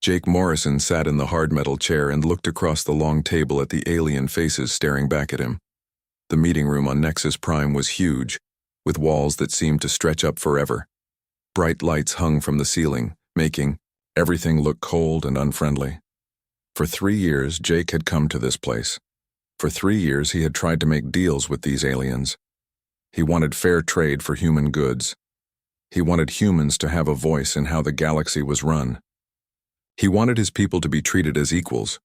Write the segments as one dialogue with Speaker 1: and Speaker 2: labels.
Speaker 1: Jake Morrison sat in the hard metal chair and looked across the long table at the alien faces staring back at him. The meeting room on Nexus Prime was huge, with walls that seemed to stretch up forever. Bright lights hung from the ceiling, making everything look cold and unfriendly. For 3 years, Jake had come to this place. For 3 years, he had tried to make deals with these aliens. He wanted fair trade for human goods. He wanted humans to have a voice in how the galaxy was run. He wanted his people to be treated as equals.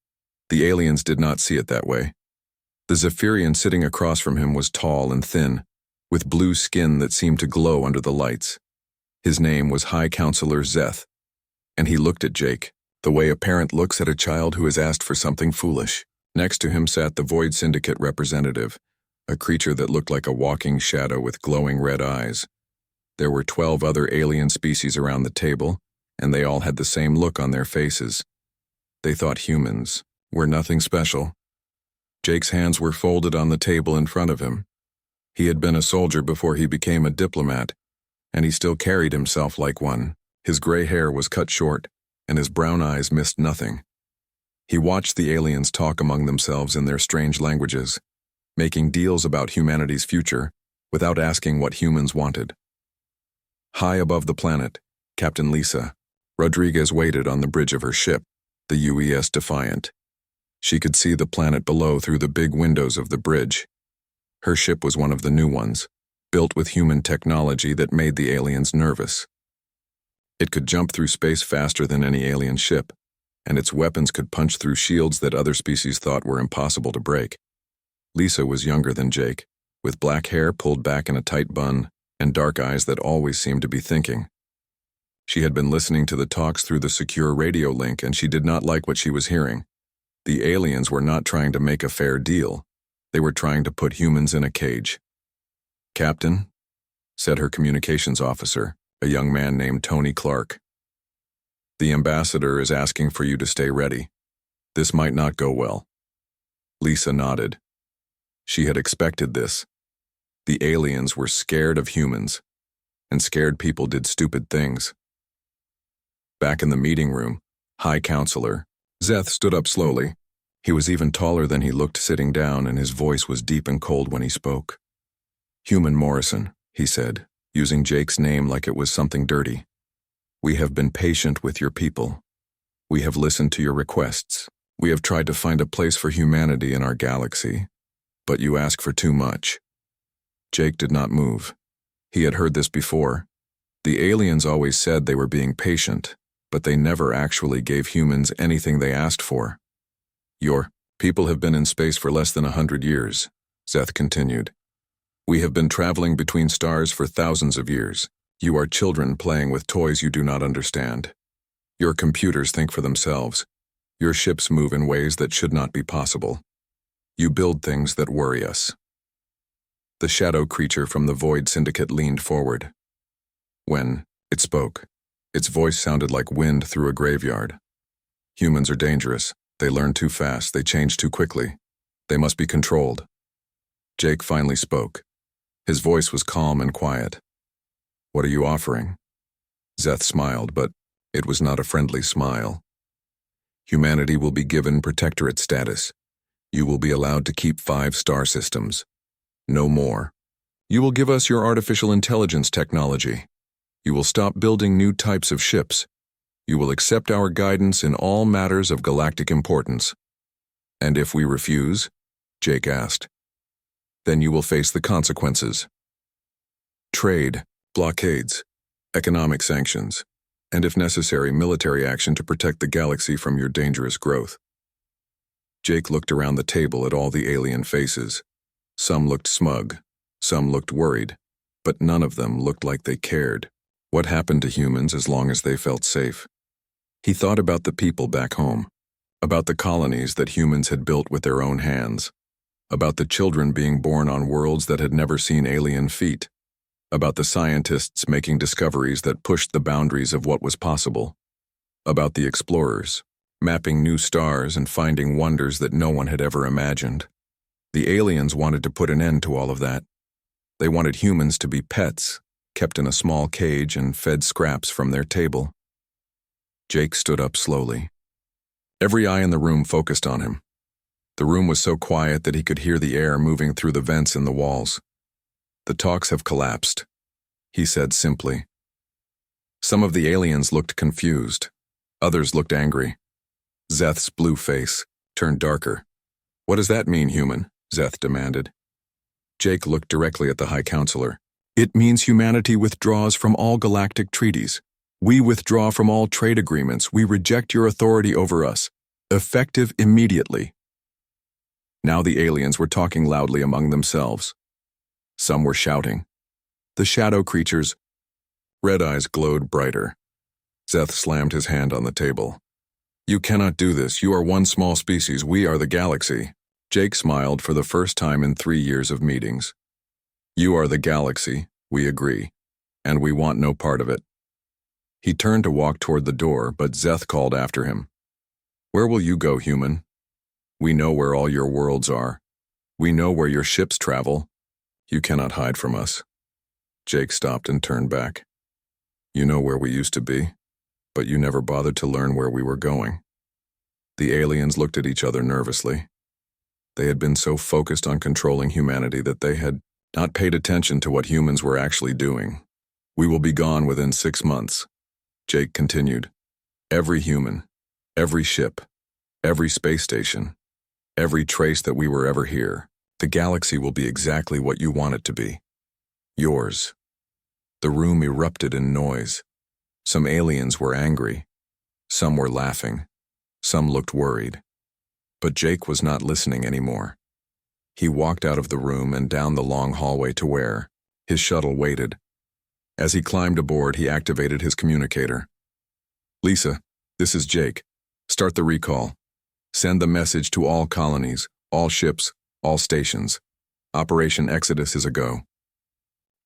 Speaker 1: The aliens did not see it that way. The Zephyrian sitting across from him was tall and thin, with blue skin that seemed to glow under the lights. His name was High Counselor Zeth, and he looked at Jake, the way a parent looks at a child who has asked for something foolish. Next to him sat the Void Syndicate representative, a creature that looked like a walking shadow with glowing red eyes. There were 12 other alien species around the table, and they all had the same look on their faces. They thought humans were nothing special. Jake's hands were folded on the table in front of him. He had been a soldier before he became a diplomat, and he still carried himself like one. His gray hair was cut short, and his brown eyes missed nothing. He watched the aliens talk among themselves in their strange languages, making deals about humanity's future without asking what humans wanted. High above the planet, Captain Lisa Rodriguez waited on the bridge of her ship, the UES Defiant. She could see the planet below through the big windows of the bridge. Her ship was one of the new ones, built with human technology that made the aliens nervous. It could jump through space faster than any alien ship, and its weapons could punch through shields that other species thought were impossible to break. Lisa was younger than Jake, with black hair pulled back in a tight bun and dark eyes that always seemed to be thinking. She had been listening to the talks through the secure radio link, and she did not like what she was hearing. The aliens were not trying to make a fair deal. They were trying to put humans in a cage. "Captain," said her communications officer, a young man named Tony Clark. "The ambassador is asking for you to stay ready. This might not go well." Lisa nodded. She had expected this. The aliens were scared of humans, and scared people did stupid things. Back in the meeting room, High Counselor Zeth stood up slowly. He was even taller than he looked sitting down, and his voice was deep and cold when he spoke. "Human Morrison," he said, using Jake's name like it was something dirty. "We have been patient with your people. We have listened to your requests. We have tried to find a place for humanity in our galaxy, but you ask for too much." Jake did not move. He had heard this before. The aliens always said they were being patient, but they never actually gave humans anything they asked for. "Your people have been in space for less than 100 years, Zeth continued. "We have been traveling between stars for thousands of years. You are children playing with toys you do not understand. Your computers think for themselves. Your ships move in ways that should not be possible. You build things that worry us." The shadow creature from the Void Syndicate leaned forward. When it spoke, its voice sounded like wind through a graveyard. "Humans are dangerous. They learn too fast. They change too quickly. They must be controlled." Jake finally spoke. His voice was calm and quiet. "What are you offering?" Zeth smiled, but it was not a friendly smile. "Humanity will be given protectorate status. You will be allowed to keep 5 star systems. No more. You will give us your artificial intelligence technology. You will stop building new types of ships. You will accept our guidance in all matters of galactic importance." "And if we refuse?" Jake asked. "Then you will face the consequences. Trade, blockades, economic sanctions, and if necessary, military action to protect the galaxy from your dangerous growth." Jake looked around the table at all the alien faces. Some looked smug, some looked worried, but none of them looked like they cared. What happened to humans as long as they felt safe? He thought about the people back home, about the colonies that humans had built with their own hands, about the children being born on worlds that had never seen alien feet, about the scientists making discoveries that pushed the boundaries of what was possible, about the explorers, mapping new stars and finding wonders that no one had ever imagined. The aliens wanted to put an end to all of that. They wanted humans to be pets, kept in a small cage and fed scraps from their table. Jake stood up slowly. Every eye in the room focused on him. The room was so quiet that he could hear the air moving through the vents in the walls. "The talks have collapsed," he said simply. Some of the aliens looked confused. Others looked angry. Zeth's blue face turned darker. "What does that mean, human?" Zeth demanded. Jake looked directly at the High Counselor. "It means humanity withdraws from all galactic treaties. We withdraw from all trade agreements. We reject your authority over us. Effective immediately." Now the aliens were talking loudly among themselves. Some were shouting. The shadow creatures' red eyes glowed brighter. Zeth slammed his hand on the table. "You cannot do this. You are one small species. We are the galaxy." Jake smiled for the first time in 3 years of meetings. "You are the galaxy, we agree, and we want no part of it." He turned to walk toward the door, but Zeth called after him. "Where will you go, human? We know where all your worlds are. We know where your ships travel. You cannot hide from us." Jake stopped and turned back. "You know where we used to be, but you never bothered to learn where we were going." The aliens looked at each other nervously. They had been so focused on controlling humanity that they had not paid attention to what humans were actually doing. "We will be gone within 6 months," Jake continued. "Every human, every ship, every space station, every trace that we were ever here. The galaxy will be exactly what you want it to be. Yours." The room erupted in noise. Some aliens were angry. Some were laughing. Some looked worried. But Jake was not listening anymore. He walked out of the room and down the long hallway to where his shuttle waited. As he climbed aboard, he activated his communicator. "Lisa, this is Jake. Start the recall. Send the message to all colonies, all ships, all stations. Operation Exodus is a go."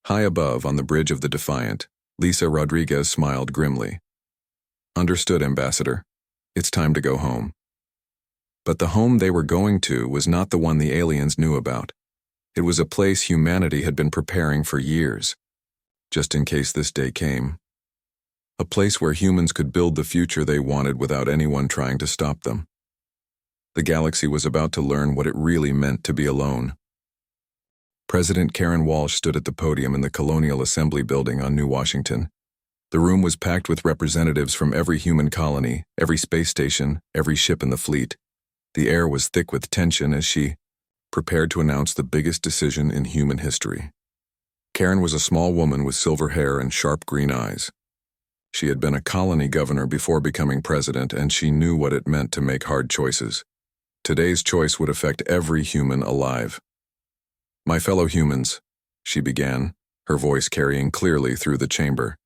Speaker 1: High above, on the bridge of the Defiant, Lisa Rodriguez smiled grimly. "Understood, Ambassador. It's time to go home." But the home they were going to was not the one the aliens knew about. It was a place humanity had been preparing for years, just in case this day came. A place where humans could build the future they wanted without anyone trying to stop them. The galaxy was about to learn what it really meant to be alone. President Karen Walsh stood at the podium in the Colonial Assembly Building on New Washington. The room was packed with representatives from every human colony, every space station, every ship in the fleet. The air was thick with tension as she prepared to announce the biggest decision in human history. Karen was a small woman with silver hair and sharp green eyes. She had been a colony governor before becoming president, and she knew what it meant to make hard choices. Today's choice would affect every human alive. "My fellow humans," she began, her voice carrying clearly through the chamber.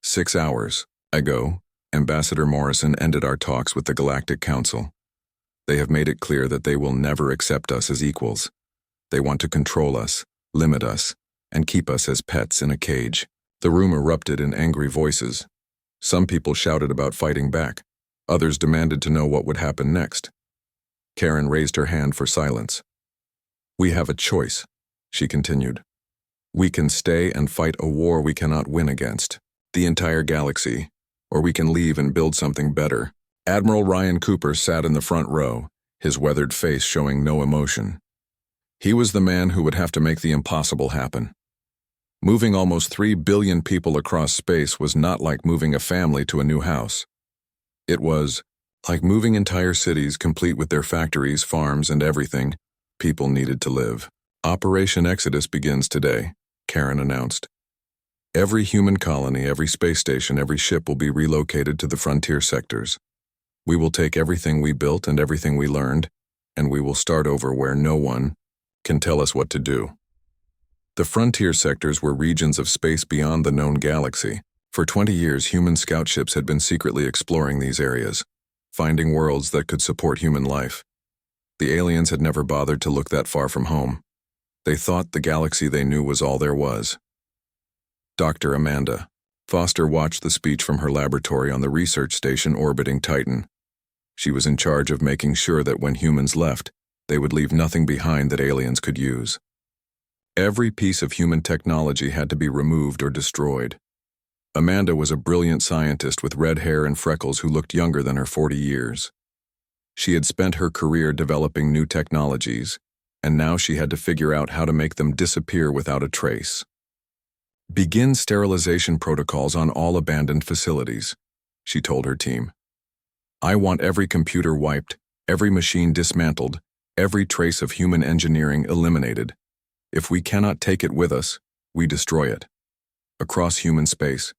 Speaker 1: 6 hours ago, Ambassador Morrison ended our talks with the Galactic Council. They have made it clear that they will never accept us as equals. They want to control us, limit us, and keep us as pets in a cage. The room erupted in angry voices. Some people shouted about fighting back. Others demanded to know what would happen next. Karen raised her hand for silence. "We have a choice," she continued. "We can stay and fight a war we cannot win against, the entire galaxy, or we can leave and build something better." Admiral Ryan Cooper sat in the front row, his weathered face showing no emotion. He was the man who would have to make the impossible happen. Moving almost 3 billion people across space was not like moving a family to a new house. It was like moving entire cities complete with their factories, farms, and everything people needed to live. "Operation Exodus begins today," Karen announced. "Every human colony, every space station, every ship will be relocated to the frontier sectors. We will take everything we built and everything we learned, and we will start over where no one can tell us what to do." The frontier sectors were regions of space beyond the known galaxy. For 20 years, human scout ships had been secretly exploring these areas, finding worlds that could support human life. The aliens had never bothered to look that far from home. They thought the galaxy they knew was all there was. Dr. Amanda Foster watched the speech from her laboratory on the research station orbiting Titan. She was in charge of making sure that when humans left, they would leave nothing behind that aliens could use. Every piece of human technology had to be removed or destroyed. Amanda was a brilliant scientist with red hair and freckles who looked younger than her 40 years. She had spent her career developing new technologies, and now she had to figure out how to make them disappear without a trace. Begin sterilization protocols on all abandoned facilities, she told her team. I want every computer wiped, every machine dismantled, every trace of human engineering eliminated. If we cannot take it with us, we destroy it. Across human space,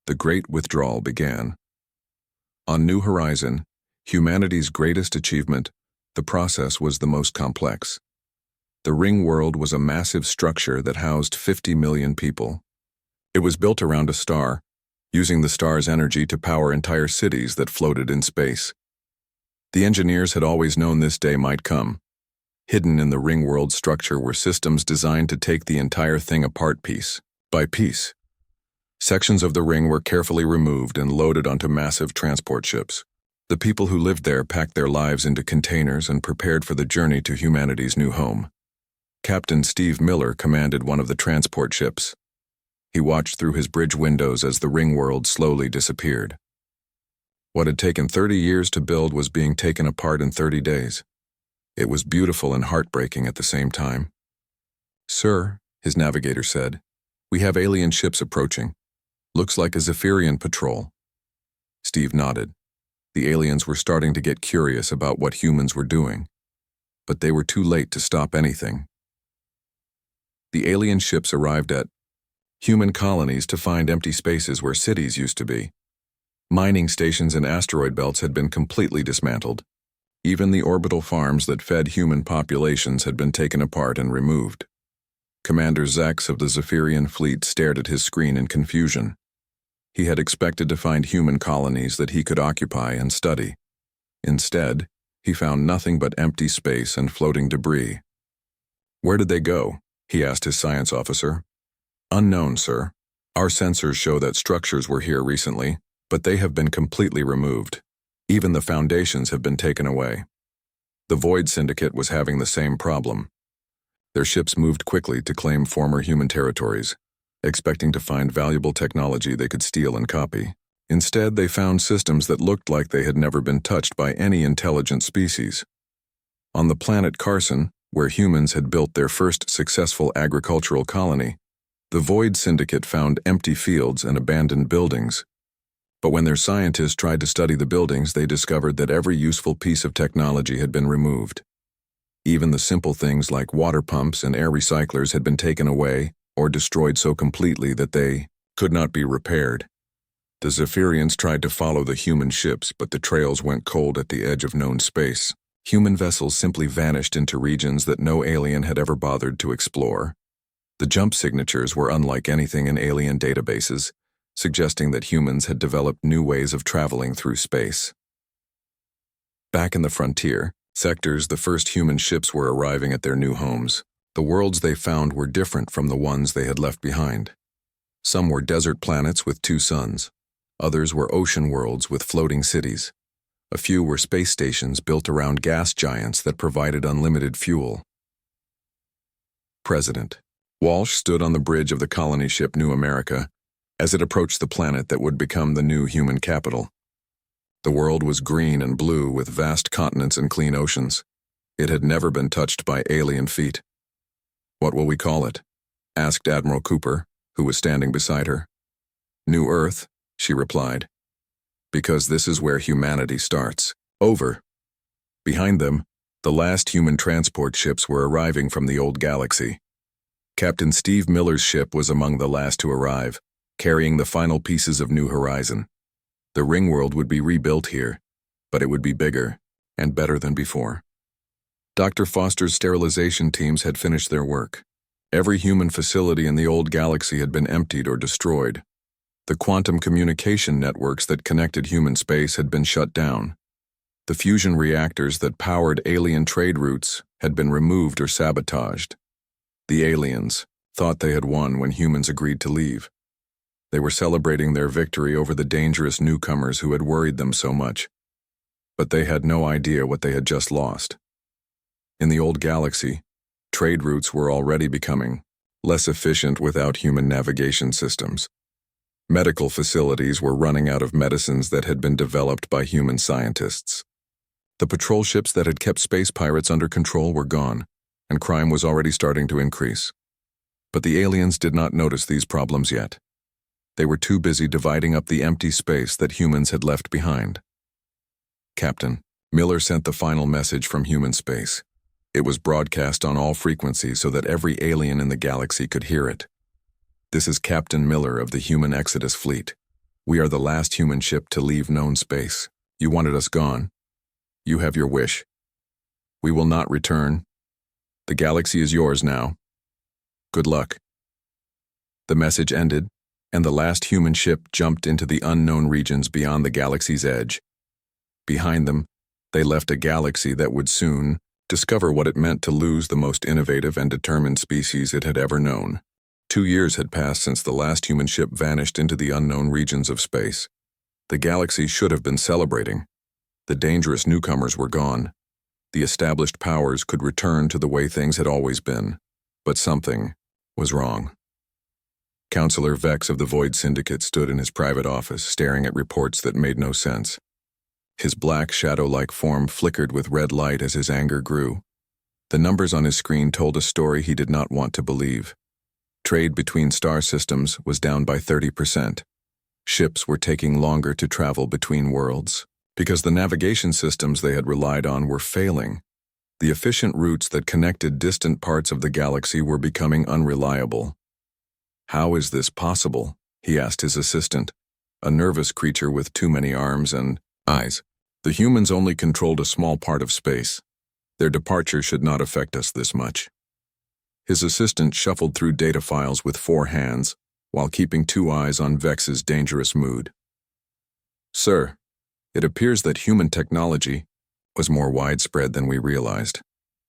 Speaker 1: the Great Withdrawal began. On New Horizon, humanity's greatest achievement, the process was the most complex. The ring world was a massive structure that housed 50 million people. It was built around a star, using the star's energy to power entire cities that floated in space. The engineers had always known this day might come. Hidden in the ring world structure were systems designed to take the entire thing apart piece by piece. Sections of the ring were carefully removed and loaded onto massive transport ships. The people who lived there packed their lives into containers and prepared for the journey to humanity's new home. Captain Steve Miller commanded one of the transport ships. He watched through his bridge windows as the ring world slowly disappeared. What had taken 30 years to build was being taken apart in 30 days. It was beautiful and heartbreaking at the same time. Sir, his navigator said, we have alien ships approaching. Looks like a Zephyrian patrol. Steve nodded. The aliens were starting to get curious about what humans were doing, but they were too late to stop anything. The alien ships arrived at human colonies to find empty spaces where cities used to be. Mining stations and asteroid belts had been completely dismantled. Even the orbital farms that fed human populations had been taken apart and removed. Commander Zax of the Zephyrian fleet stared at his screen in confusion. He had expected to find human colonies that he could occupy and study. Instead, he found nothing but empty space and floating debris. Where did they go? He asked his science officer. Unknown, sir. Our sensors show that structures were here recently, but they have been completely removed. Even the foundations have been taken away. The Void Syndicate was having the same problem. Their ships moved quickly to claim former human territories, expecting to find valuable technology they could steal and copy. Instead, they found systems that looked like they had never been touched by any intelligent species. On the planet Carson, where humans had built their first successful agricultural colony, the Void Syndicate found empty fields and abandoned buildings. But when their scientists tried to study the buildings, they discovered that every useful piece of technology had been removed. Even the simple things like water pumps and air recyclers had been taken away or destroyed so completely that they could not be repaired. The Zephyrians tried to follow the human ships, but the trails went cold at the edge of known space. Human vessels simply vanished into regions that no alien had ever bothered to explore. The jump signatures were unlike anything in alien databases, suggesting that humans had developed new ways of traveling through space. Back in the frontier sectors, the first human ships were arriving at their new homes. The worlds they found were different from the ones they had left behind. Some were desert planets with 2 suns. Others were ocean worlds with floating cities. A few were space stations built around gas giants that provided unlimited fuel. President Walsh stood on the bridge of the colony ship New America as it approached the planet that would become the new human capital. The world was green and blue with vast continents and clean oceans. It had never been touched by alien feet. What will we call it? Asked Admiral Cooper, who was standing beside her. New Earth, she replied. Because this is where humanity starts. Over. Behind them, the last human transport ships were arriving from the old galaxy. Captain Steve Miller's ship was among the last to arrive, carrying the final pieces of New Horizon. The ring world would be rebuilt here, but it would be bigger and better than before. Dr. Foster's sterilization teams had finished their work. Every human facility in the old galaxy had been emptied or destroyed. The quantum communication networks that connected human space had been shut down. The fusion reactors that powered alien trade routes had been removed or sabotaged. The aliens thought they had won when humans agreed to leave. They were celebrating their victory over the dangerous newcomers who had worried them so much. But they had no idea what they had just lost. In the old galaxy, trade routes were already becoming less efficient without human navigation systems. Medical facilities were running out of medicines that had been developed by human scientists. The patrol ships that had kept space pirates under control were gone, and crime was already starting to increase. But the aliens did not notice these problems yet. They were too busy dividing up the empty space that humans had left behind. Captain, Miller sent the final message from human space. It was broadcast on all frequencies so that every alien in the galaxy could hear it. This is Captain Miller of the Human Exodus Fleet. We are the last human ship to leave known space. You wanted us gone. You have your wish. We will not return. The galaxy is yours now. Good luck. The message ended, and the last human ship jumped into the unknown regions beyond the galaxy's edge. Behind them, they left a galaxy that would soon discover what it meant to lose the most innovative and determined species it had ever known. 2 years had passed since the last human ship vanished into the unknown regions of space. The galaxy should have been celebrating. The dangerous newcomers were gone. The established powers could return to the way things had always been. But something was wrong. Counselor Vex of the Void Syndicate stood in his private office, staring at reports that made no sense. His black, shadow-like form flickered with red light as his anger grew. The numbers on his screen told a story he did not want to believe. Trade between star systems was down by 30%. Ships were taking longer to travel between worlds, because the navigation systems they had relied on were failing. The efficient routes that connected distant parts of the galaxy were becoming unreliable. How is this possible? He asked his assistant, a nervous creature with too many arms and eyes. The humans only controlled a small part of space. Their departure should not affect us this much. His assistant shuffled through data files with 4 hands, while keeping 2 eyes on Vex's dangerous mood. Sir, it appears that human technology was more widespread than we realized.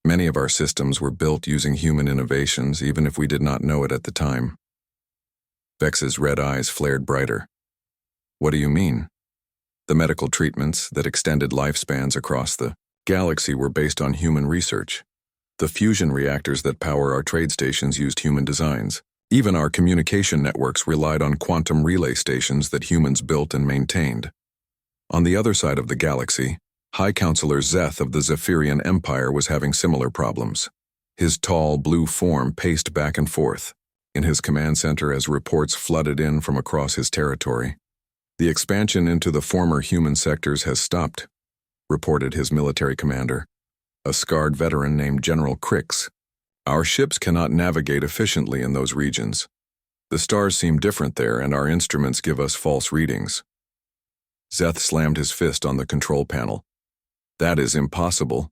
Speaker 1: Many of our systems were built using human innovations, even if we did not know it at the time. Vex's red eyes flared brighter. What do you mean? The medical treatments that extended lifespans across the galaxy were based on human research. The fusion reactors that power our trade stations used human designs. Even our communication networks relied on quantum relay stations that humans built and maintained. On the other side of the galaxy, High Counselor Zeth of the Zephyrian Empire was having similar problems. His tall, blue form paced back and forth in his command center as reports flooded in from across his territory. The expansion into the former human sectors has stopped, reported his military commander, a scarred veteran named General Crix. Our ships cannot navigate efficiently in those regions. The stars seem different there, and our instruments give us false readings. Zeth slammed his fist on the control panel. That is impossible.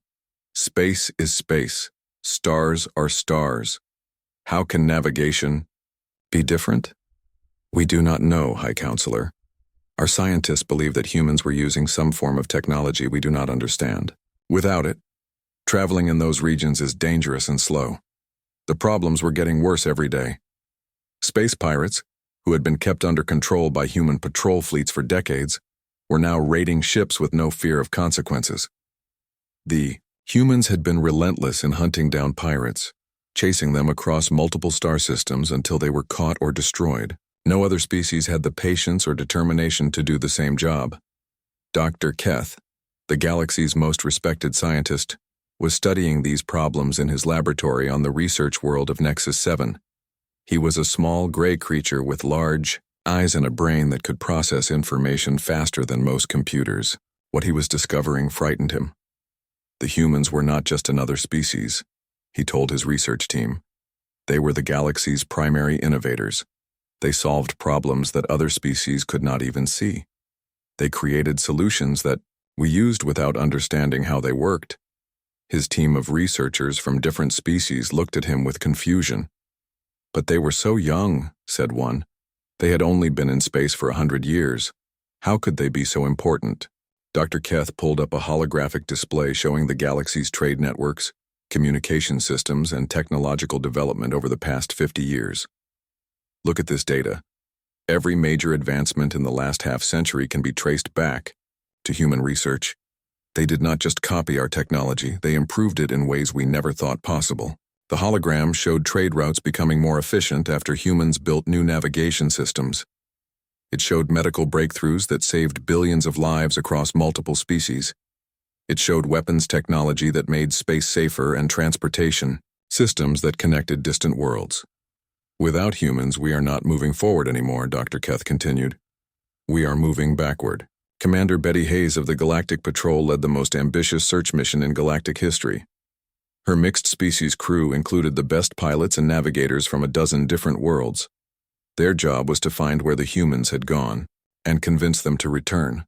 Speaker 1: Space is space. Stars are stars. How can navigation be different? We do not know, High Counselor. Our scientists believe that humans were using some form of technology we do not understand. Without it, traveling in those regions is dangerous and slow. The problems were getting worse every day. Space pirates, who had been kept under control by human patrol fleets for decades, were now raiding ships with no fear of consequences. The humans had been relentless in hunting down pirates, chasing them across multiple star systems until they were caught or destroyed. No other species had the patience or determination to do the same job. Dr. Keth, the galaxy's most respected scientist, was studying these problems in his laboratory on the research world of Nexus 7. He was a small gray creature with large eyes and a brain that could process information faster than most computers. What he was discovering frightened him. The humans were not just another species, he told his research team. They were the galaxy's primary innovators. They solved problems that other species could not even see. They created solutions that we used without understanding how they worked. His team of researchers from different species looked at him with confusion. But they were so young, said one. They had only been in space for 100 years. How could they be so important? Dr. Keth pulled up a holographic display showing the galaxy's trade networks, communication systems, and technological development over the past 50 years. Look at this data. Every major advancement in the last half-century can be traced back to human research. They did not just copy our technology, they improved it in ways we never thought possible. The hologram showed trade routes becoming more efficient after humans built new navigation systems. It showed medical breakthroughs that saved billions of lives across multiple species. It showed weapons technology that made space safer and transportation systems that connected distant worlds. Without humans, we are not moving forward anymore, Dr. Keth continued. We are moving backward. Commander Betty Hayes of the Galactic Patrol led the most ambitious search mission in galactic history. Her mixed-species crew included the best pilots and navigators from a dozen different worlds. Their job was to find where the humans had gone and convince them to return.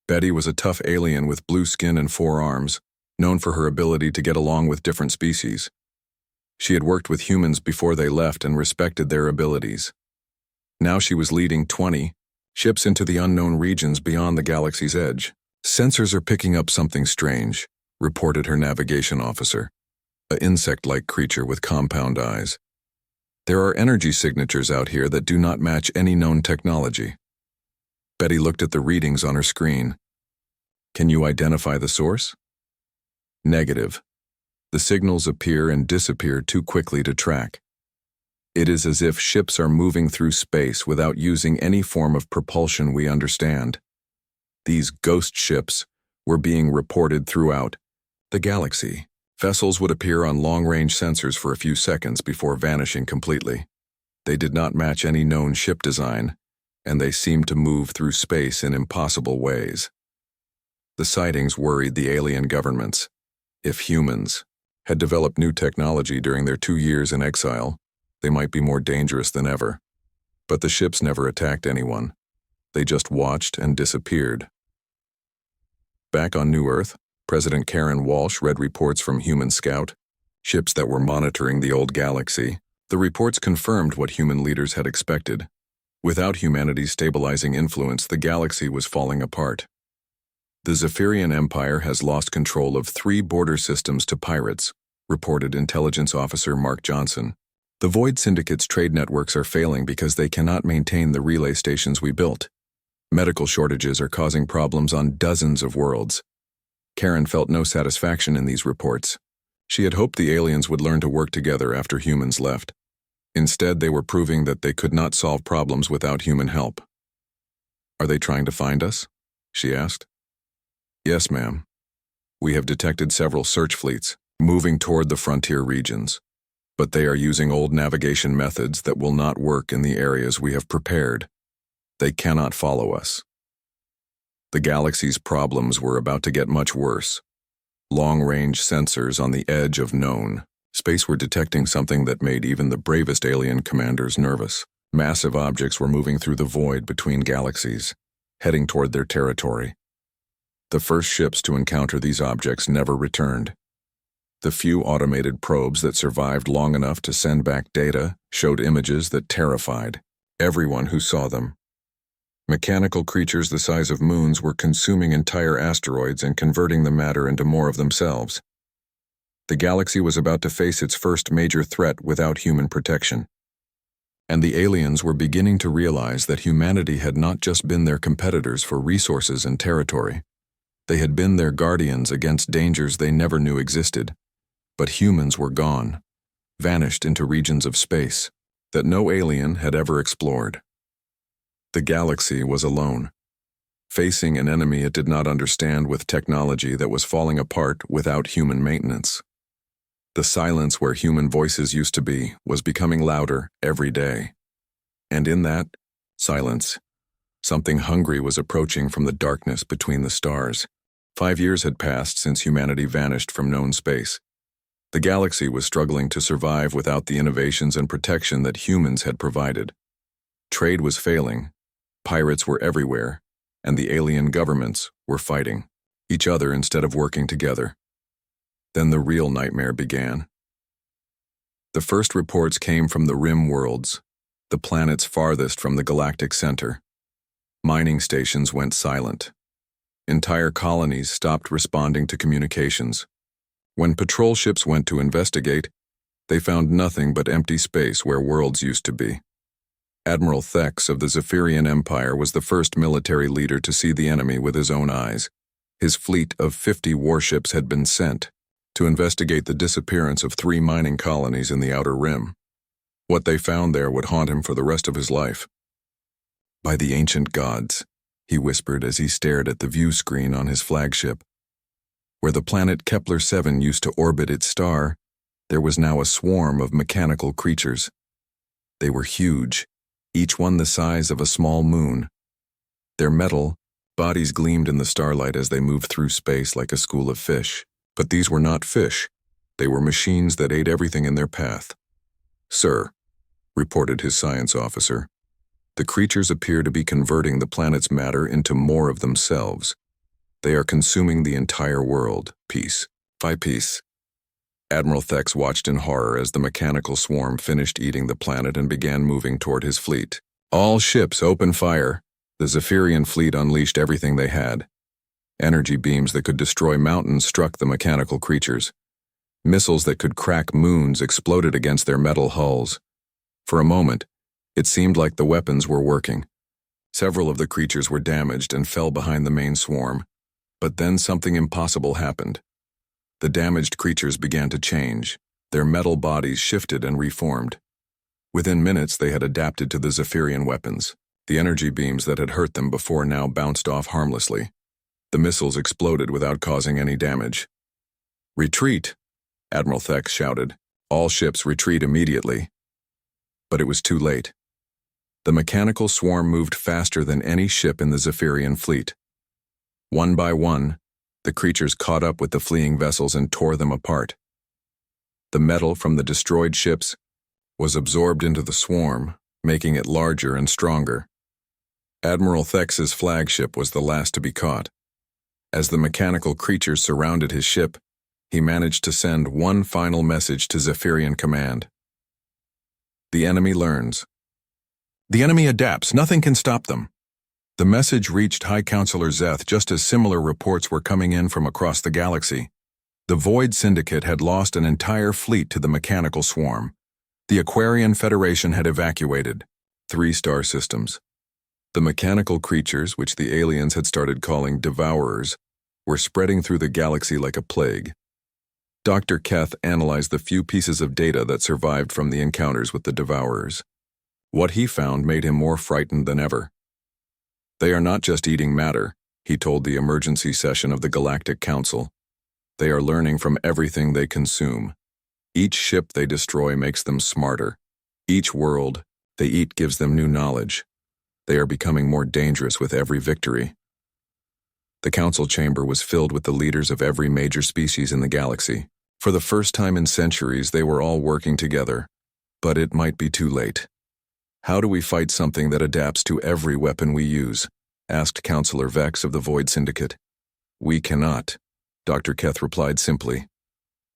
Speaker 1: Betty was a tough alien with blue skin and 4 arms, known for her ability to get along with different species. She had worked with humans before they left and respected their abilities. Now she was leading 20 ships into the unknown regions beyond the galaxy's edge. Sensors are picking up something strange, reported her navigation officer, an insect-like creature with compound eyes. There are energy signatures out here that do not match any known technology. Betty looked at the readings on her screen. Can you identify the source? Negative. The signals appear and disappear too quickly to track. It is as if ships are moving through space without using any form of propulsion we understand. These ghost ships were being reported throughout the galaxy. Vessels would appear on long-range sensors for a few seconds before vanishing completely. They did not match any known ship design, and they seemed to move through space in impossible ways. The sightings worried the alien governments. If humans had developed new technology during their 2 years in exile, they might be more dangerous than ever. But the ships never attacked anyone. They just watched and disappeared. Back on New Earth, President Karen Walsh read reports from Human Scout, ships that were monitoring the old galaxy. The reports confirmed what human leaders had expected. Without humanity's stabilizing influence, the galaxy was falling apart. The Zephyrian Empire has lost control of 3 border systems to pirates, reported Intelligence Officer Mark Johnson. The Void Syndicate's trade networks are failing because they cannot maintain the relay stations we built. Medical shortages are causing problems on dozens of worlds. Karen felt no satisfaction in these reports. She had hoped the aliens would learn to work together after humans left. Instead, they were proving that they could not solve problems without human help. Are they trying to find us? She asked. Yes, ma'am. We have detected several search fleets moving toward the frontier regions, but they are using old navigation methods that will not work in the areas we have prepared. They cannot follow us. The galaxy's problems were about to get much worse. Long-range sensors on the edge of known space were detecting something that made even the bravest alien commanders nervous. Massive objects were moving through the void between galaxies, heading toward their territory. The first ships to encounter these objects never returned. The few automated probes that survived long enough to send back data showed images that terrified everyone who saw them. Mechanical creatures the size of moons were consuming entire asteroids and converting the matter into more of themselves. The galaxy was about to face its first major threat without human protection. And the aliens were beginning to realize that humanity had not just been their competitors for resources and territory. They had been their guardians against dangers they never knew existed. But humans were gone, vanished into regions of space that no alien had ever explored. The galaxy was alone, facing an enemy it did not understand with technology that was falling apart without human maintenance. The silence where human voices used to be was becoming louder every day. And in that silence, something hungry was approaching from the darkness between the stars. 5 years had passed since humanity vanished from known space. The galaxy was struggling to survive without the innovations and protection that humans had provided. Trade was failing, pirates were everywhere, and the alien governments were fighting each other instead of working together. Then the real nightmare began. The first reports came from the rim worlds, the planets farthest from the galactic center. Mining stations went silent. Entire colonies stopped responding to communications. When patrol ships went to investigate, they found nothing but empty space where worlds used to be. Admiral Thex of the Zephyrian Empire was the first military leader to see the enemy with his own eyes. His fleet of 50 warships had been sent to investigate the disappearance of 3 mining colonies in the Outer Rim. What they found there would haunt him for the rest of his life. By the ancient gods, he whispered as he stared at the view screen on his flagship. Where the planet Kepler-7 used to orbit its star, there was now a swarm of mechanical creatures. They were huge, each one the size of a small moon. Their metal bodies gleamed in the starlight as they moved through space like a school of fish. But these were not fish. They were machines that ate everything in their path. "Sir," reported his science officer, "the creatures appear to be converting the planet's matter into more of themselves. They are consuming the entire world, piece by piece." Admiral Thex watched in horror as the mechanical swarm finished eating the planet and began moving toward his fleet. "All ships, open fire." The Zephyrian fleet unleashed everything they had. Energy beams that could destroy mountains struck the mechanical creatures. Missiles that could crack moons exploded against their metal hulls. For a moment, it seemed like the weapons were working. Several of the creatures were damaged and fell behind the main swarm. But then something impossible happened. The damaged creatures began to change. Their metal bodies shifted and reformed. Within minutes, they had adapted to the Zephyrian weapons. The energy beams that had hurt them before now bounced off harmlessly. The missiles exploded without causing any damage. "Retreat!" Admiral Thex shouted. "All ships retreat immediately." But it was too late. The mechanical swarm moved faster than any ship in the Zephyrian fleet. One by one, the creatures caught up with the fleeing vessels and tore them apart. The metal from the destroyed ships was absorbed into the swarm, making it larger and stronger. Admiral Thex's flagship was the last to be caught. As the mechanical creatures surrounded his ship, he managed to send one final message to Zephyrian Command. "The enemy learns. The enemy adapts. Nothing can stop them." The message reached High Counselor Zeth just as similar reports were coming in from across the galaxy. The Void Syndicate had lost an entire fleet to the mechanical swarm. The Aquarian Federation had evacuated 3 star systems. The mechanical creatures, which the aliens had started calling Devourers, were spreading through the galaxy like a plague. Dr. Keth analyzed the few pieces of data that survived from the encounters with the Devourers. What he found made him more frightened than ever. "They are not just eating matter," he told the emergency session of the Galactic Council. "They are learning from everything they consume. Each ship they destroy makes them smarter. Each world they eat gives them new knowledge. They are becoming more dangerous with every victory." The council chamber was filled with the leaders of every major species in the galaxy. For the first time in centuries, they were all working together. But it might be too late. "How do we fight something that adapts to every weapon we use?" asked Counselor Vex of the Void Syndicate. "We cannot," Dr. Keth replied simply.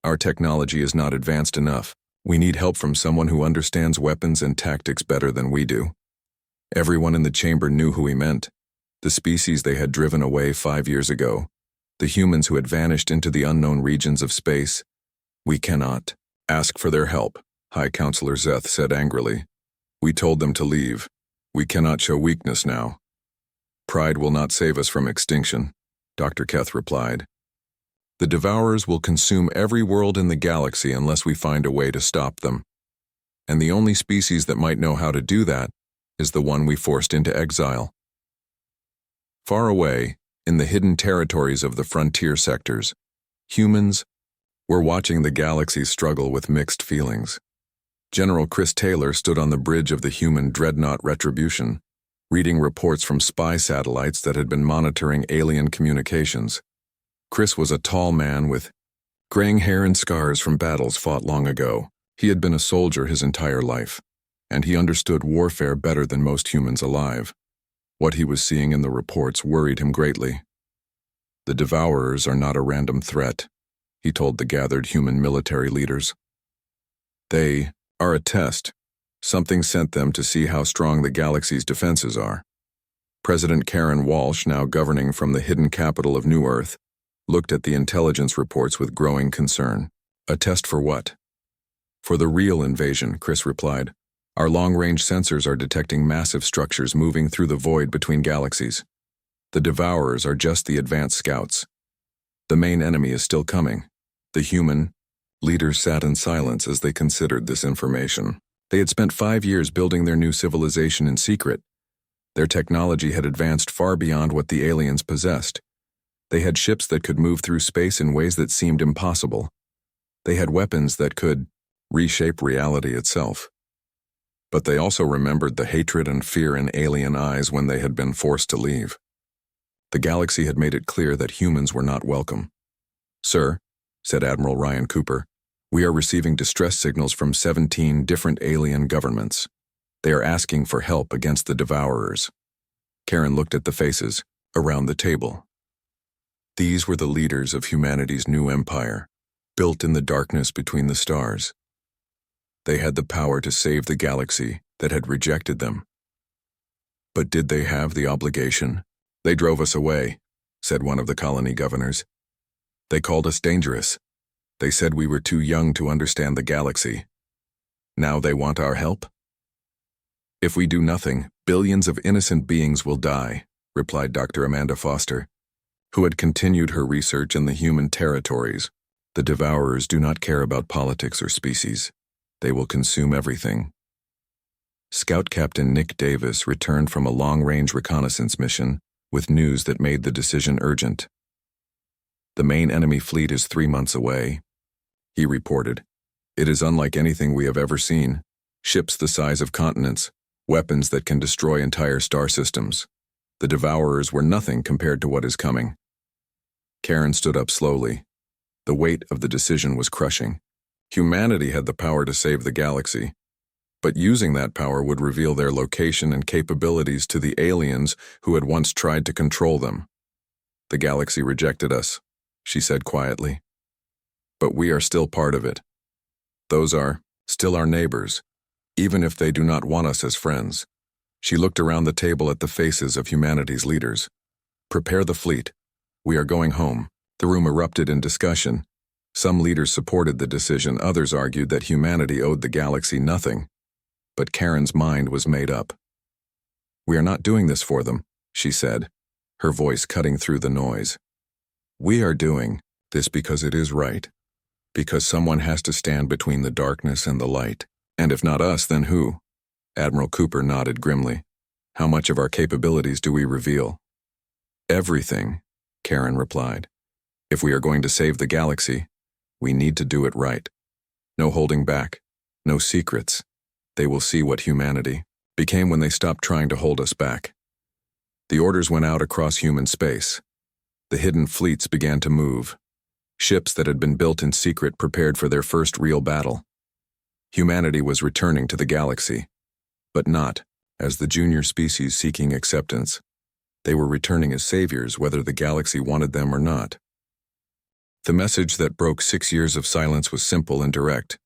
Speaker 1: "Our technology is not advanced enough. We need help from someone who understands weapons and tactics better than we do." Everyone in the chamber knew who he meant. The species they had driven away 5 years ago. The humans who had vanished into the unknown regions of space. "We cannot ask for their help," High Counselor Zeth said angrily. "We told them to leave. We cannot show weakness now." "Pride will not save us from extinction," Dr. Keth replied. "The Devourers will consume every world in the galaxy unless we find a way to stop them. And the only species that might know how to do that is the one we forced into exile." Far away, in the hidden territories of the frontier sectors, humans were watching the galaxy struggle with mixed feelings. General Chris Taylor stood on the bridge of the human dreadnought Retribution, reading reports from spy satellites that had been monitoring alien communications. Chris was a tall man with graying hair and scars from battles fought long ago. He had been a soldier his entire life, and he understood warfare better than most humans alive. What he was seeing in the reports worried him greatly. "The Devourers are not a random threat," he told the gathered human military leaders. "They are a test. Something sent them to see how strong the galaxy's defenses are." President Karen Walsh, now governing from the hidden capital of New Earth, looked at the intelligence reports with growing concern. "A test for what?" "For the real invasion," Chris replied. "Our long-range sensors are detecting massive structures moving through the void between galaxies. The Devourers are just the advanced scouts. The main enemy is still coming." The human leaders sat in silence as they considered this information. They had spent 5 years building their new civilization in secret, Their technology had advanced far beyond what the aliens possessed. They had ships that could move through space in ways that seemed impossible. They had weapons that could reshape reality itself. But they also remembered the hatred and fear in alien eyes when they had been forced to leave. The galaxy had made it clear that humans were not welcome. "Sir," said Admiral Ryan Cooper, "we are receiving distress signals from 17 different alien governments. They are asking for help against the Devourers." Karen looked at the faces around the table. These were the leaders of humanity's new empire, built in the darkness between the stars. They had the power to save the galaxy that had rejected them. But did they have the obligation? "They drove us away," said one of the colony governors. "They called us dangerous. They said we were too young to understand the galaxy. Now they want our help?" "If we do nothing, billions of innocent beings will die," replied Dr. Amanda Foster, who had continued her research in the human territories. "The Devourers do not care about politics or species. They will consume everything." Scout Captain Nick Davis returned from a long-range reconnaissance mission with news that made the decision urgent. "The main enemy fleet is 3 months away," he reported. "It is unlike anything we have ever seen. Ships the size of continents, weapons that can destroy entire star systems. The Devourers were nothing compared to what is coming." Karen stood up slowly. The weight of the decision was crushing. Humanity had the power to save the galaxy, but using that power would reveal their location and capabilities to the aliens who had once tried to control them. "The galaxy rejected us," she said quietly. "But we are still part of it. Those are still our neighbors, even if they do not want us as friends." She looked around the table at the faces of humanity's leaders. "Prepare the fleet. We are going home." The room erupted in discussion. Some leaders supported the decision, others argued that humanity owed the galaxy nothing. But Karen's mind was made up. "We are not doing this for them," she said, her voice cutting through the noise. "We are doing this because it is right, because someone has to stand between the darkness and the light. And if not us, then who?" Admiral Cooper nodded grimly. "How much of our capabilities do we reveal?" "Everything," Karen replied. "If we are going to save the galaxy, we need to do it right. No holding back, no secrets. They will see what humanity became when they stopped trying to hold us back." The orders went out across human space. The hidden fleets began to move. Ships that had been built in secret prepared for their first real battle. Humanity was returning to the galaxy, but not as the junior species seeking acceptance. They were returning as saviors, whether the galaxy wanted them or not. The message that broke 6 years of silence was simple and direct.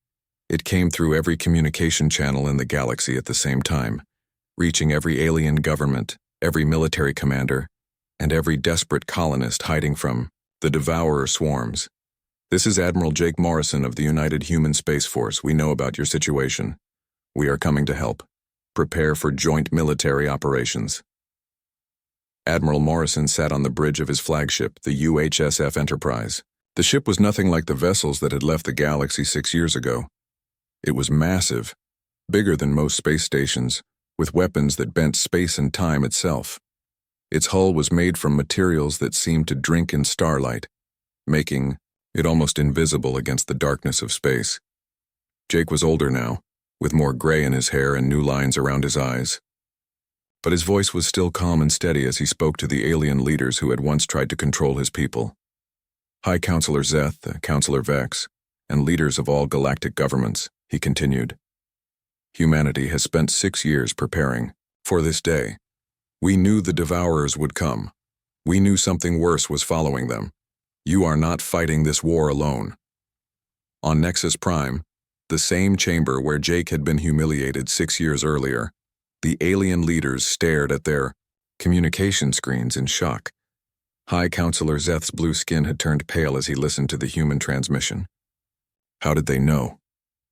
Speaker 1: It came through every communication channel in the galaxy at the same time, reaching every alien government, every military commander, and every desperate colonist hiding from the Devourer swarms. "This is Admiral Jake Morrison of the United Human Space Force. We know about your situation. We are coming to help. Prepare for joint military operations." Admiral Morrison sat on the bridge of his flagship, the UHSF Enterprise. The ship was nothing like the vessels that had left the galaxy 6 years ago. It was massive, bigger than most space stations, with weapons that bent space and time itself. Its hull was made from materials that seemed to drink in starlight, making it almost invisible against the darkness of space. Jake was older now, with more gray in his hair and new lines around his eyes. But his voice was still calm and steady as he spoke to the alien leaders who had once tried to control his people. "High Counselor Zeth, Counselor Vex, and leaders of all galactic governments," he continued. "Humanity has spent 6 years preparing for this day. We knew the Devourers would come. We knew something worse was following them. You are not fighting this war alone." On Nexus Prime, the same chamber where Jake had been humiliated 6 years earlier, the alien leaders stared at their communication screens in shock. High Counselor Zeth's blue skin had turned pale as he listened to the human transmission. "How did they know?"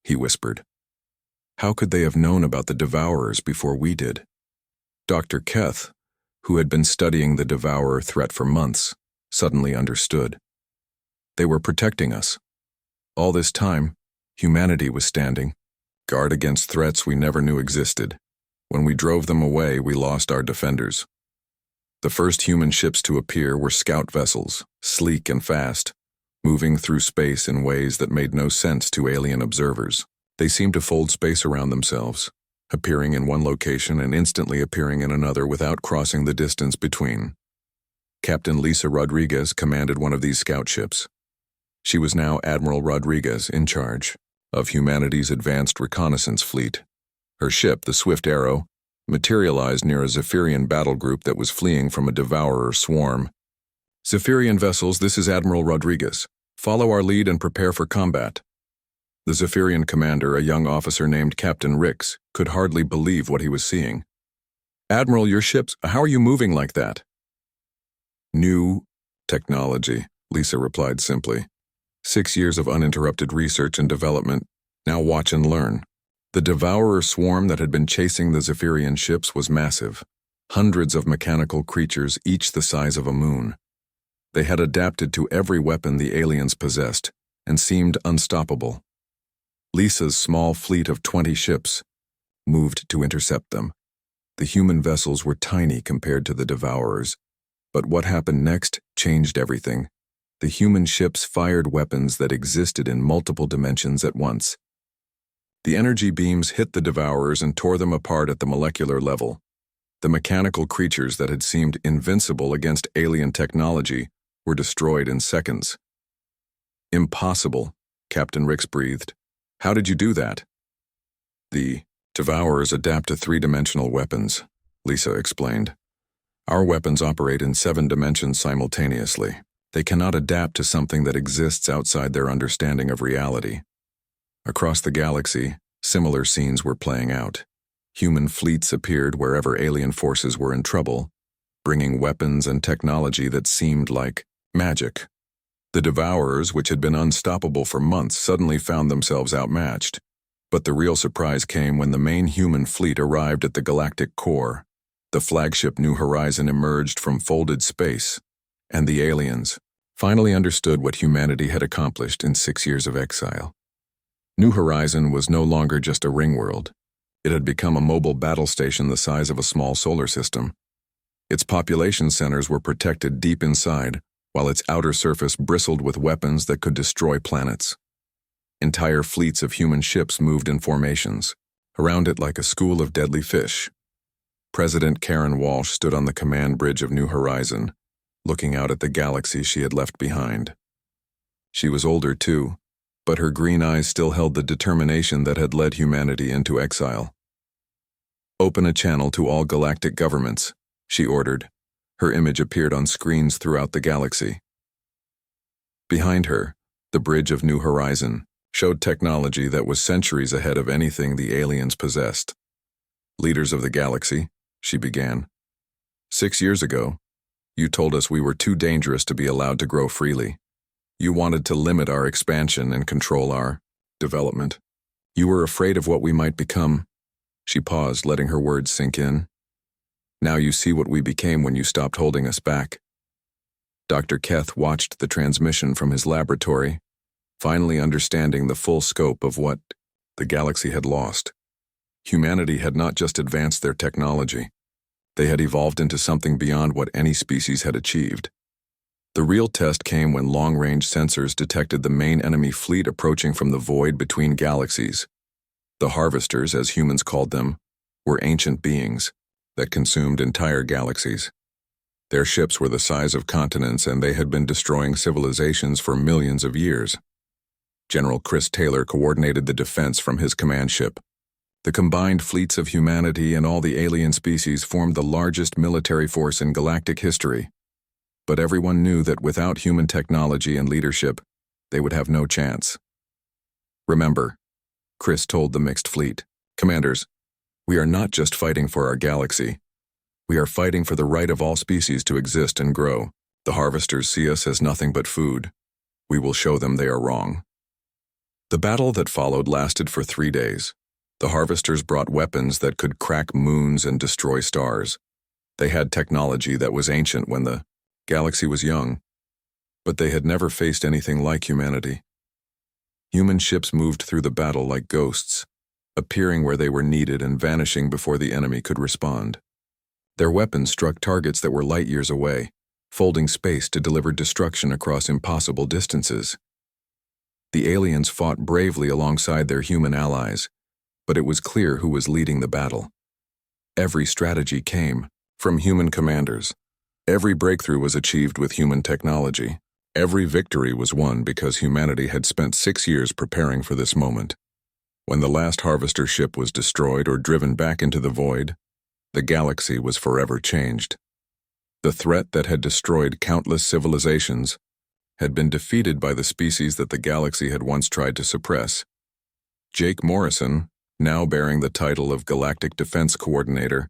Speaker 1: he whispered. "How could they have known about the Devourers before we did?" Dr. Keth, who had been studying the Devourer threat for months, suddenly understood. They were protecting us. All this time, humanity was standing, guard against threats we never knew existed. When we drove them away, we lost our defenders. The first human ships to appear were scout vessels, sleek and fast, moving through space in ways that made no sense to alien observers. They seemed to fold space around themselves, appearing in one location and instantly appearing in another without crossing the distance between. Captain Lisa Rodriguez commanded one of these scout ships. She was now Admiral Rodriguez in charge of humanity's advanced reconnaissance fleet. Her ship, the Swift Arrow, materialized near a Zephyrian battle group that was fleeing from a devourer swarm. "Zephyrian vessels, this is Admiral Rodriguez. Follow our lead and prepare for combat." The Zephyrian commander, a young officer named Captain Rix, could hardly believe what he was seeing. "Admiral, your ships, how are you moving like that?" "New technology," Lisa replied simply. 6 years of uninterrupted research and development. Now watch and learn. The devourer swarm that had been chasing the Zephyrian ships was massive. Hundreds of mechanical creatures, each the size of a moon. They had adapted to every weapon the aliens possessed and seemed unstoppable. Lisa's small fleet of 20 ships moved to intercept them. The human vessels were tiny compared to the devourers, but what happened next changed everything. The human ships fired weapons that existed in multiple dimensions at once. The energy beams hit the devourers and tore them apart at the molecular level. The mechanical creatures that had seemed invincible against alien technology were destroyed in seconds. "Impossible," Captain Rix breathed. "How did you do that?" "The devourers adapt to three-dimensional weapons," Lisa explained. "Our weapons operate in 7 dimensions simultaneously. They cannot adapt to something that exists outside their understanding of reality." Across the galaxy, similar scenes were playing out. Human fleets appeared wherever alien forces were in trouble, bringing weapons and technology that seemed like magic. The devourers, which had been unstoppable for months, suddenly found themselves outmatched. But the real surprise came when the main human fleet arrived at the galactic core. The flagship New Horizon emerged from folded space, and the aliens finally understood what humanity had accomplished in 6 years of exile. New Horizon was no longer just a ring world. It had become a mobile battle station the size of a small solar system. Its population centers were protected deep inside, while its outer surface bristled with weapons that could destroy planets. Entire fleets of human ships moved in formations, around it like a school of deadly fish. President Karen Walsh stood on the command bridge of New Horizon, looking out at the galaxy she had left behind. She was older too, but her green eyes still held the determination that had led humanity into exile. "Open a channel to all galactic governments," she ordered. Her image appeared on screens throughout the galaxy. Behind her, the bridge of New Horizon showed technology that was centuries ahead of anything the aliens possessed. "Leaders of the galaxy," she began. "6 years ago, you told us we were too dangerous to be allowed to grow freely. You wanted to limit our expansion and control our development. You were afraid of what we might become." She paused, letting her words sink in. "Now you see what we became when you stopped holding us back." Dr. Keth watched the transmission from his laboratory, finally understanding the full scope of what the galaxy had lost. Humanity had not just advanced their technology. They had evolved into something beyond what any species had achieved. The real test came when long-range sensors detected the main enemy fleet approaching from the void between galaxies. The harvesters, as humans called them, were ancient beings that consumed entire galaxies. Their ships were the size of continents, and they had been destroying civilizations for millions of years. General Chris Taylor coordinated the defense from his command ship. The combined fleets of humanity and all the alien species formed the largest military force in galactic history. But everyone knew that without human technology and leadership, they would have no chance. "Remember," Chris told the mixed fleet, "Commanders, we are not just fighting for our galaxy. We are fighting for the right of all species to exist and grow. The harvesters see us as nothing but food. We will show them they are wrong." The battle that followed lasted for 3 days. The harvesters brought weapons that could crack moons and destroy stars. They had technology that was ancient when the galaxy was young, but they had never faced anything like humanity. Human ships moved through the battle like ghosts, appearing where they were needed and vanishing before the enemy could respond. Their weapons struck targets that were light years away, folding space to deliver destruction across impossible distances. The aliens fought bravely alongside their human allies, but it was clear who was leading the battle. Every strategy came from human commanders. Every breakthrough was achieved with human technology. Every victory was won because humanity had spent 6 years preparing for this moment. When the last harvester ship was destroyed or driven back into the void, the galaxy was forever changed. The threat that had destroyed countless civilizations had been defeated by the species that the galaxy had once tried to suppress. Jake Morrison, now bearing the title of Galactic Defense Coordinator,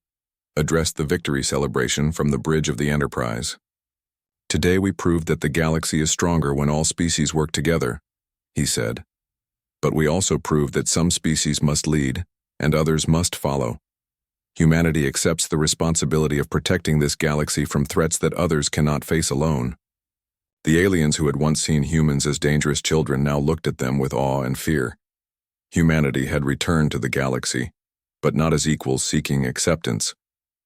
Speaker 1: addressed the victory celebration from the bridge of the Enterprise. "Today we proved that the galaxy is stronger when all species work together," he said. "But we also proved that some species must lead, and others must follow. Humanity accepts the responsibility of protecting this galaxy from threats that others cannot face alone." The aliens who had once seen humans as dangerous children now looked at them with awe and fear. Humanity had returned to the galaxy, but not as equals seeking acceptance.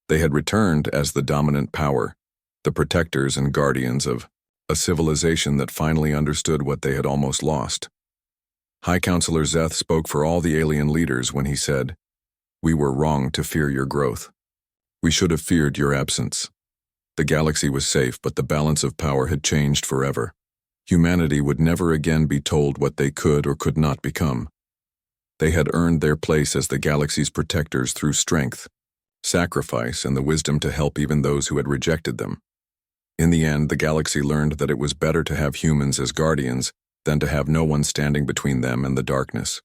Speaker 1: They had returned as the dominant power, the protectors and guardians of a civilization that finally understood what they had almost lost. High Counselor Zeth spoke for all the alien leaders when he said, "We were wrong to fear your growth. We should have feared your absence. The galaxy was safe, but the balance of power had changed forever. Humanity would never again be told what they could or could not become. They had earned their place as the galaxy's protectors through strength, sacrifice, and the wisdom to help even those who had rejected them. In the end, the galaxy learned that it was better to have humans as guardians than to have no one standing between them and the darkness.